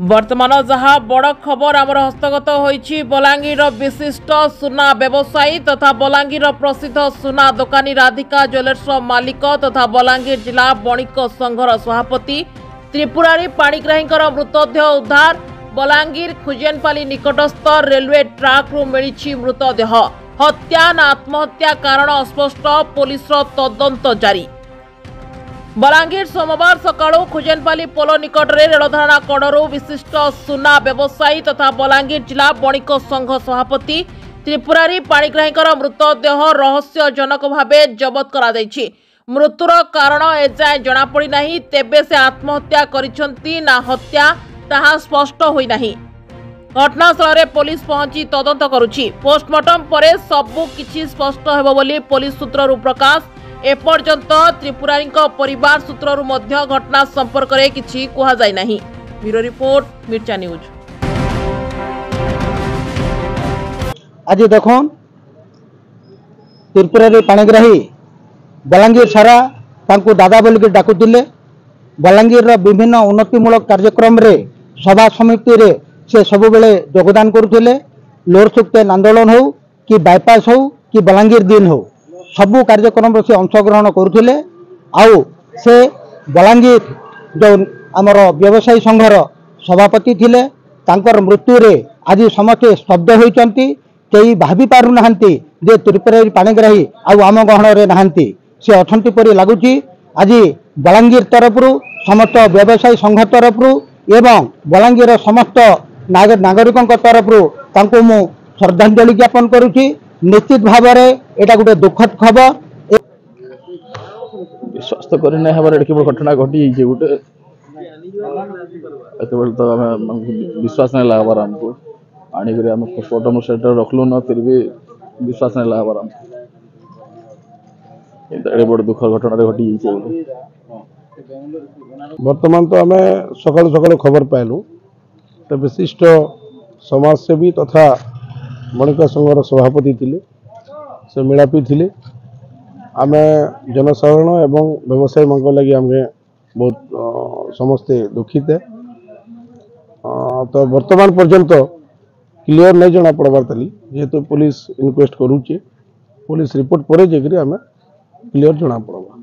वर्तमान जहाँ बड़ खबर आमर हस्तगत होईछि बलांगीर विशिष्ट सुना व्यवसायी तथा बलांगीर प्रसिद्ध सुना दोकानी राधिका ज्वेलर्स मालिक तथा बलांगीर जिला बणिक संघर सभापति त्रिपुरारी पाणिग्राही मृतदेह उद्धार। बलांगीर खुजेनपाली निकटस्थ रेलवे ट्राक रु मिली मृतदेह। हत्या ना आत्महत्या कारण अस्पष्ट, पुलिस तदंत जारी। बलांगीर सोमवार सकाळु खुजेनपाली पोलो निकटरे रेलधारणा कड़ू विशिष्ट सुना व्यवसायी तथा बलांगीर जिला बणिक संघ सभापति त्रिपुरारी पाणिग्राही मृतदेह रहस्यजनक भावे जबत करा जायछि। मृत्युर कारण एजाए जनापड़ी नाही, तेबे से आत्महत्या करिसंती ना हत्या ताहा स्पष्ट होई नाही। घटनास्थल में पुलिस पहुंची तदंत करुछि। पोस्टमार्टम परे सबु किछि स्पष्ट हेबो बोली पुलिस सूत्ररु प्रकाश। एपर्यंत त्रिपुरारी परिवार सूत्ररु मध्य घटना संपर्क में किछि कुहा जाय नाही। ब्यूरो रिपोर्ट, मिर्चा न्यूज। आज देखो त्रिपुरारी पाणिग्राही बलांगीर सारा तांको दादा बोलिक डाकुतिले। बलांगीर विभिन्न उन्नतिमूलक कार्यक्रम रे सभा समिति रे से सब बेले योगदान करुथिले। लोर सुक्तेन आंदोलन हो कि बाईपास हो कि बलांगीर दिन हो, सबू कार्यक्रम से अंशग्रहण करुथिले। आउ से बलांगीर जो आमर व्यवसायी संघर सभापति थिले, तांकर मृत्यु रे आज समस्ते स्तब्ध होइचंती। केही भाभी पारु नाहंती जे त्रिपुरारी पाणिग्राही आउ आम गहन रे नाहंती, से अछंती परि लागुची। आज बलांगीर तरफरु समस्त व्यवसायी संघ तरफरु एवं बलांगीर समस्त नागरिकों तरफरु तांको मु श्रद्धांजलि ज्ञापन करुची। निश्चित भाव में एटा गोटे दुखद खबर। विश्वास तो करी नहीं हमारे एडकी घटना घटी जे गोटे एते बेल तो हम विश्वास नहीं लागबार हमको आनी करे हम पोस्टमार्टम सेंटर रखलु न, फिर भी विश्वास नहीं लागबार हम एते बड़ दुखद घटना घटी जे। वर्तमान तो आम सकाल सकाल खबर पाइलु तो विशिष्ट समाजसेवी तथा बणिक संघर सभापति थिले, से मिलापी थिले। आम जनसाधारण एवं व्यवसायी मान लगी आम बहुत समस्ते दुखित है। तो वर्तमान पर्यंत क्लियर नहीं जना पड़बार तली, जेहेतु पुलिस इनक्वेस्ट करुचे, पुलिस रिपोर्ट पर आम क्लियर जना पड़वा।